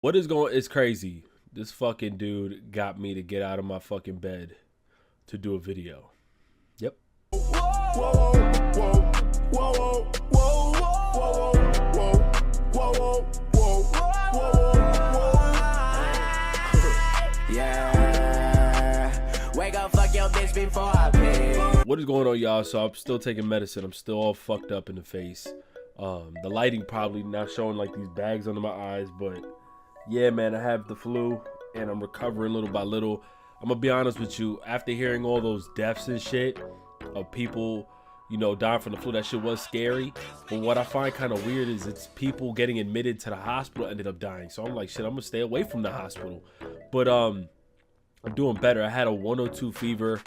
What is going? It's crazy. This fucking dude got me to get out of my fucking bed to do a video. Yep. Yeah. Wake up, fuck your bitch before I pay. What is going on, y'all? So I'm still taking medicine. I'm still all fucked up in the face. The lighting probably not showing like these bags under my eyes, but yeah, man, I have the flu and I'm recovering little by little. I'm gonna be honest with you, after hearing all those deaths and shit of people, you know, dying from the flu, that shit was scary. But what I find kind of weird is it's people getting admitted to the hospital ended up dying. So I'm like, shit, I'm gonna stay away from the hospital. But I'm doing better. I had a 102 fever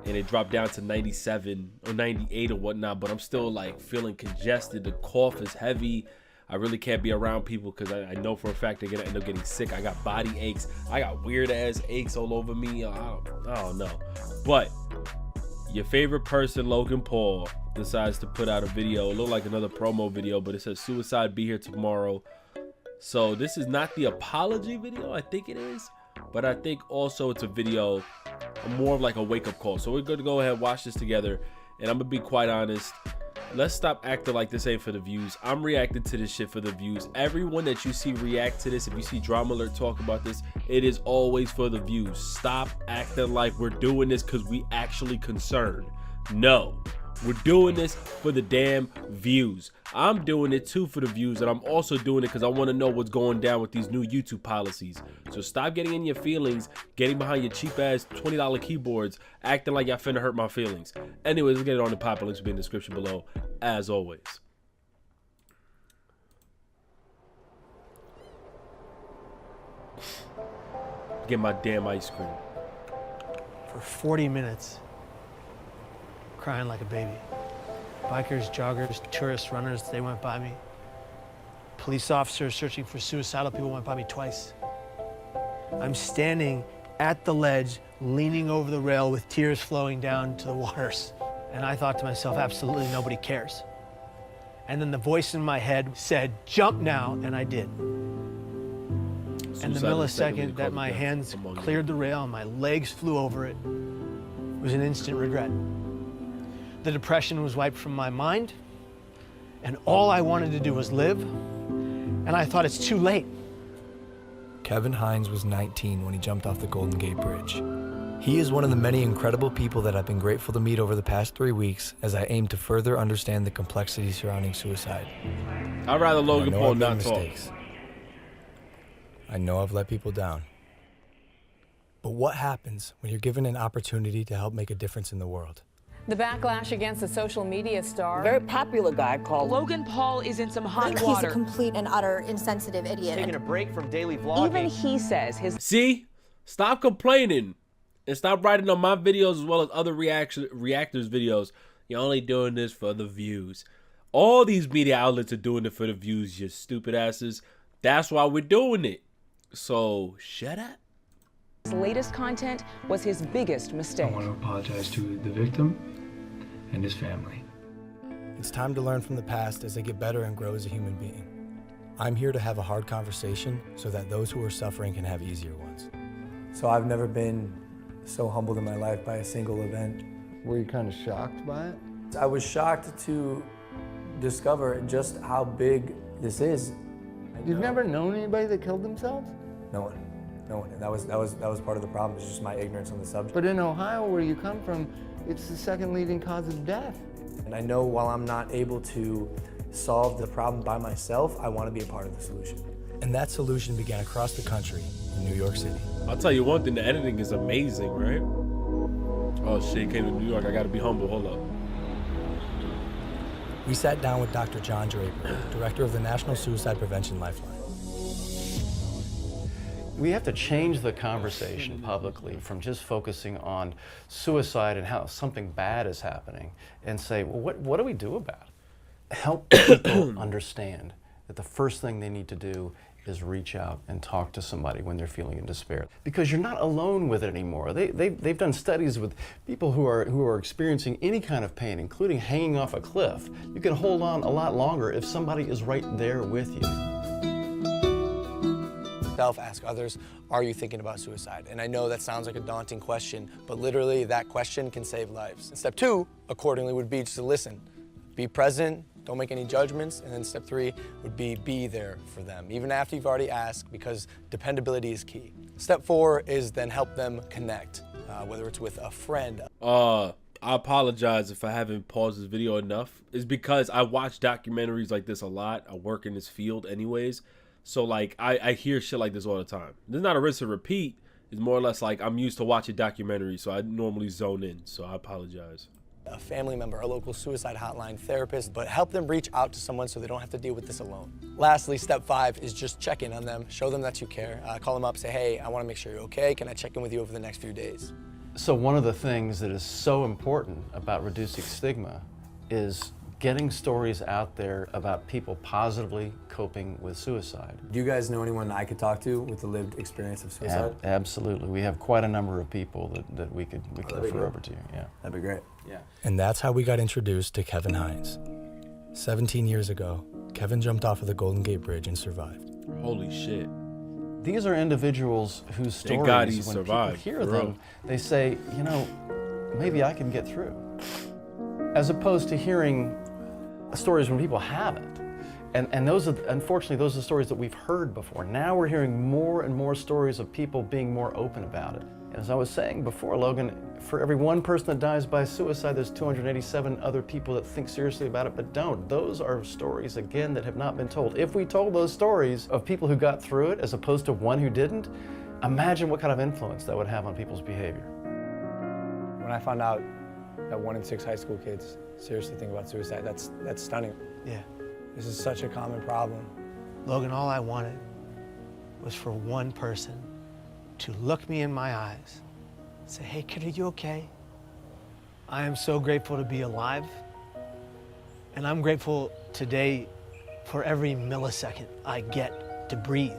and it dropped down to 97 or 98 or whatnot, but I'm still like feeling congested. The cough is heavy. I really can't be around people because I know for a fact they're gonna end up getting sick. I got body aches. I got weird ass aches all over me. I don't know. But your favorite person, Logan Paul, decides to put out a video. It looked like another promo video, but it says suicide be here tomorrow. So this is not the apology video. I think it is, but I think also it's a video more of like a wake-up call. So we're gonna go ahead and watch this together, and I'm gonna be quite honest. Let's stop acting like this ain't for the views. I'm reacting to this shit for the views. Everyone that you see react to this, if you see Drama Alert talk about this, it is always for the views. Stop acting like we're doing this because we actually concerned. No, we're doing this for the damn views. I'm doing it too for the views, and I'm also doing it because I want to know what's going down with these new YouTube policies. So stop getting in your feelings, getting behind your cheap ass $20 keyboards, acting like y'all finna hurt my feelings. Anyways, let's get it on the pop. Links will be in the description below, as always. Get my damn ice cream. For 40 minutes, crying like a baby. Bikers, joggers, tourists, runners, they went by me. Police officers searching for suicidal people went by me twice. I'm standing at the ledge, leaning over the rail with tears flowing down to the waters. And I thought to myself, absolutely nobody cares. And then the voice in my head said, jump now, and I did. And the millisecond that my hands cleared the rail and my legs flew over it was an instant regret. The depression was wiped from my mind, and all I wanted to do was live, and I thought it's too late. Kevin Hines was 19 when he jumped off the Golden Gate Bridge. He is one of the many incredible people that I've been grateful to meet over the past 3 weeks as I aim to further understand the complexities surrounding suicide. I'd rather Logan Paul not talk. I know I've let people down. But what happens when you're given an opportunity to help make a difference in the world? The backlash against the social media star. Very popular guy called Logan Paul is in some hot water. He's a complete and utter insensitive idiot. Taking a break from daily vlogging. Even he says his... See? Stop complaining and stop writing on my videos as well as other reactors' videos. You're only doing this for the views. All these media outlets are doing it for the views, you stupid asses. That's why we're doing it. So, shut up. His latest content was his biggest mistake. I want to apologize to the victim and his family. It's time to learn from the past as I get better and grow as a human being. I'm here to have a hard conversation so that those who are suffering can have easier ones. So I've never been so humbled in my life by a single event. Were you kind of shocked by it? I was shocked to discover just how big this is. You've never known anybody that killed themselves? No one. No one. And that was part of the problem. It's just my ignorance on the subject. But in Ohio, where you come from, it's the second leading cause of death. And I know while I'm not able to solve the problem by myself, I want to be a part of the solution. And that solution began across the country in New York City. I'll tell you one thing, the editing is amazing, right? Oh shit, came to New York, I gotta be humble, hold up. We sat down with Dr. John Draper, director of the National Suicide Prevention Lifeline. We have to change the conversation publicly from just focusing on suicide and how something bad is happening and say, well, what do we do about it? Help people understand that the first thing they need to do is reach out and talk to somebody when they're feeling in despair. Because you're not alone with it anymore. They've done studies with people who are experiencing any kind of pain, including hanging off a cliff. You can hold on a lot longer if somebody is right there with you. yourself, ask others, are you thinking about suicide? And I know that sounds like a daunting question, but literally that question can save lives. And step 2, accordingly, would be just to listen. Be present, don't make any judgments, and then step 3 would be there for them, even after you've already asked, because dependability is key. Step 4 is then help them connect, whether it's with a friend. I apologize if I haven't paused this video enough. It's because I watch documentaries like this a lot. I work in this field anyways. So like I hear shit like this all the time. There's not a rinse and repeat. It's more or less like I'm used to watching documentaries, so I normally zone in. So I apologize. A family member, a local suicide hotline, therapist, but help them reach out to someone so they don't have to deal with this alone. Lastly, step 5 is just check in on them. Show them that you care. Call them up, say, hey, I want to make sure you're okay. Can I check in with you over the next few days? So one of the things that is so important about reducing stigma is getting stories out there about people positively coping with suicide. Do you guys know anyone I could talk to with a lived experience of suicide? Absolutely. We have quite a number of people that we could refer over to. Yeah. That'd be great. Yeah. And that's how we got introduced to Kevin Hines. 17 years ago, Kevin jumped off of the Golden Gate Bridge and survived. Holy shit. These are individuals whose stories, when survived, people hear them, they say, you know, maybe I can get through. As opposed to hearing stories when people haven't. And those are, unfortunately, those are the stories that we've heard before. Now we're hearing more and more stories of people being more open about it. And as I was saying before, Logan, for every one person that dies by suicide, there's 287 other people that think seriously about it but don't. Those are stories, again, that have not been told. If we told those stories of people who got through it as opposed to one who didn't, imagine what kind of influence that would have on people's behavior. When I found out that 1 in 6 high school kids seriously think about suicide, that's stunning. Yeah. This is such a common problem. Logan, all I wanted was for one person to look me in my eyes and say, hey, kid, are you okay? I am so grateful to be alive. And I'm grateful today for every millisecond I get to breathe.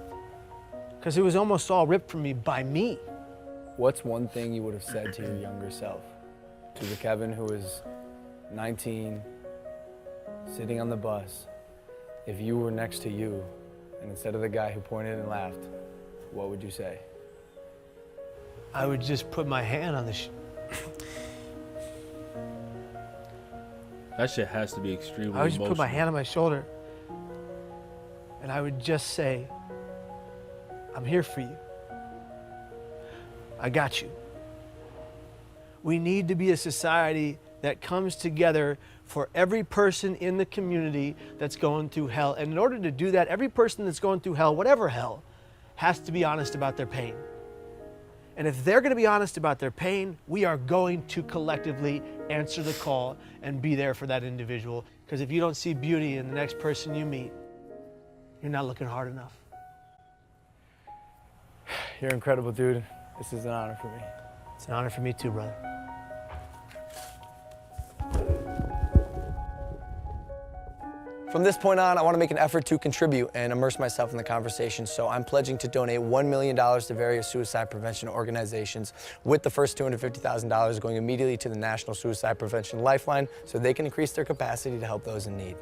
Because it was almost all ripped from me by me. What's one thing you would have said to your younger self? To the Kevin who is 19, sitting on the bus, if you were next to you, and instead of the guy who pointed and laughed, what would you say? I would just put my hand on the That shit has to be extremely I would just emotional. put my hand on my shoulder, and I would just say, I'm here for you. I got you. We need to be a society that comes together for every person in the community that's going through hell. And in order to do that, every person that's going through hell, whatever hell, has to be honest about their pain. And if they're going to be honest about their pain, we are going to collectively answer the call and be there for that individual. Because if you don't see beauty in the next person you meet, you're not looking hard enough. You're incredible, dude. This is an honor for me. It's an honor for me too, brother. From this point on, I want to make an effort to contribute and immerse myself in the conversation, so I'm pledging to donate $1 million to various suicide prevention organizations, with the first $250,000 going immediately to the National Suicide Prevention Lifeline so they can increase their capacity to help those in need.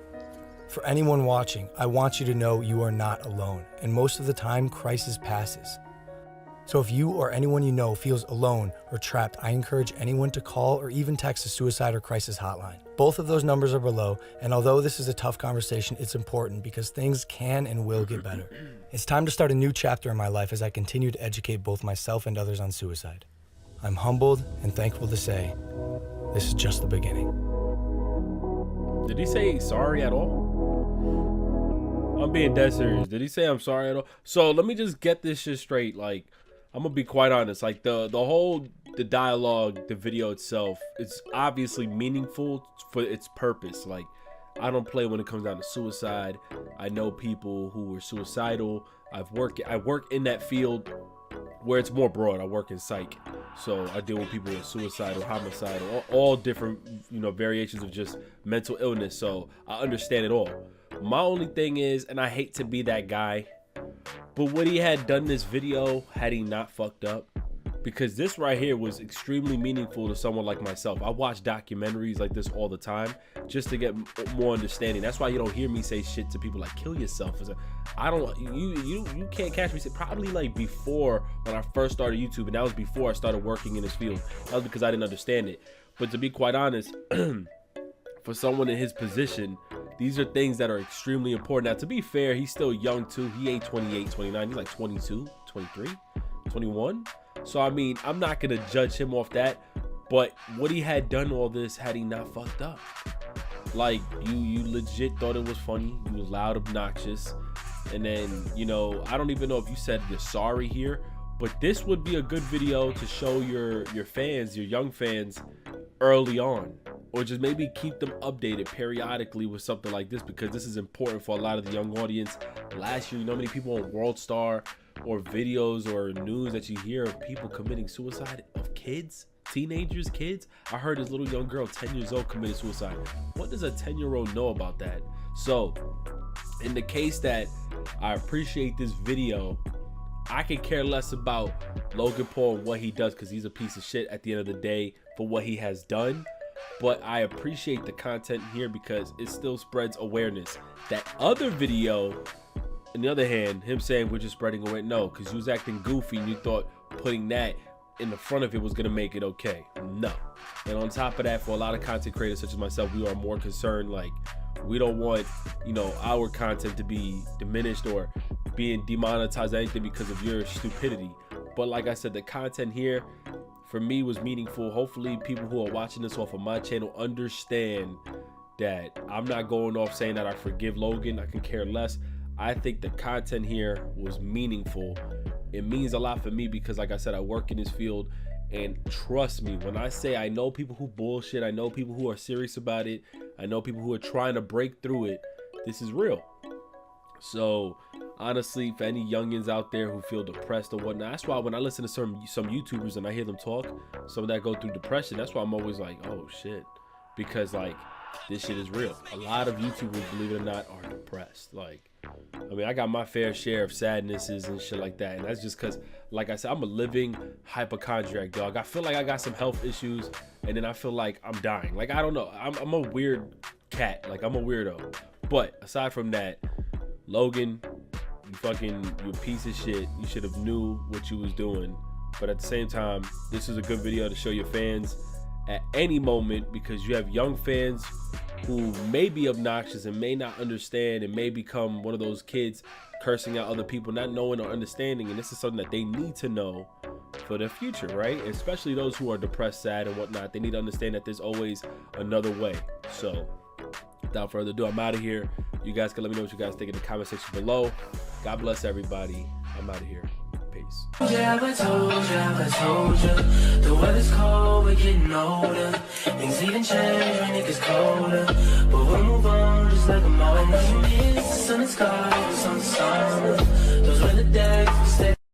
For anyone watching, I want you to know you are not alone, and most of the time, crisis passes. So if you or anyone you know feels alone or trapped, I encourage anyone to call or even text the suicide or crisis hotline. Both of those numbers are below, and although this is a tough conversation, it's important because things can and will get better. It's time to start a new chapter in my life as I continue to educate both myself and others on suicide. I'm humbled and thankful to say, this is just the beginning. Did he say sorry at all? I'm being dead serious. Did he say I'm sorry at all? So let me just get this shit straight. Like, I'm gonna be quite honest. Like the dialogue, the video itself, it's obviously meaningful for its purpose. Like, I don't play when it comes down to suicide. I know people who were suicidal. I work in that field where it's more broad. I work in psych, so I deal with people who are suicidal, homicidal, all different, variations of just mental illness. So I understand it all. My only thing is, and I hate to be that guy, but would he had done this video had he not fucked up? because this right here was extremely meaningful to someone like myself. I watch documentaries like this all the time just to get more understanding. That's why you don't hear me say shit to people like kill yourself. I don't, you can't catch me. Probably like before when I first started YouTube, and that was before I started working in this field. That was because I didn't understand it. But to be quite honest, for someone in his position, these are things that are extremely important. Now, to be fair, he's still young too. He ain't 28, 29. He's like 22, 23, 21. So, I mean, I'm not going to judge him off that. But would he had done all this had he not fucked up? Like, you legit thought it was funny. You was loud, obnoxious. And then, you know, I don't even know if you said you're sorry here. But this would be a good video to show your fans, your young fans, early on. Or just maybe keep them updated periodically with something like this, because this is important for a lot of the young audience. Last year, you know how many people on World Star or videos or news that you hear of people committing suicide, of kids, teenagers, kids? I heard this little young girl, 10 years old, committed suicide. What does a 10-year-old know about that? So, in the case that I appreciate this video, I could care less about Logan Paul and what he does, because he's a piece of shit at the end of the day for what he has done. But I appreciate the content here because it still spreads awareness. That other video, on the other hand, him saying we're just spreading awareness, no, because you was acting goofy and you thought putting that in the front of it was gonna make it okay. No. And on top of that, for a lot of content creators such as myself, we are more concerned, like, we don't want, you know, our content to be diminished or being demonetized or anything because of your stupidity. But like I said, the content here for me was meaningful. Hopefully people who are watching this off of my channel understand that I'm not going off saying that I forgive Logan. I can care less. I think the content here was meaningful. It means a lot for me because, like I said, I work in this field, and trust me when I say I know people who bullshit, I know people who are serious about it, I know people who are trying to break through it. This is real. So honestly, for any youngins out there who feel depressed or whatnot, that's why when I listen to some YouTubers and I hear them talk, some that go through depression, that's why I'm always like, oh shit, because like this shit is real. A lot of YouTubers, believe it or not, are depressed. Like, I mean, I got my fair share of sadnesses and shit like that, and that's just because, like I said, I'm a living hypochondriac, dog. I feel like I got some health issues, and then I feel like I'm dying. Like, I don't know, I'm a weird cat. Like, I'm a weirdo. But aside from that, Logan, you a piece of shit. You should have knew what you was doing. But at the same time, this is a good video to show your fans at any moment, because you have young fans who may be obnoxious and may not understand and may become one of those kids cursing out other people, not knowing or understanding. And this is something that they need to know for their future, right? Especially those who are depressed, sad, and whatnot. They need to understand that there's always another way. So without further ado, I'm out of here. You guys can let me know what you guys think in the comment section below. God bless everybody. I'm out of here. Peace. Yeah, I told you, the weather's cold, we're getting older. Things even change when it gets colder. But we'll move on just like I'm all. I know you miss the sun and sky, the sun.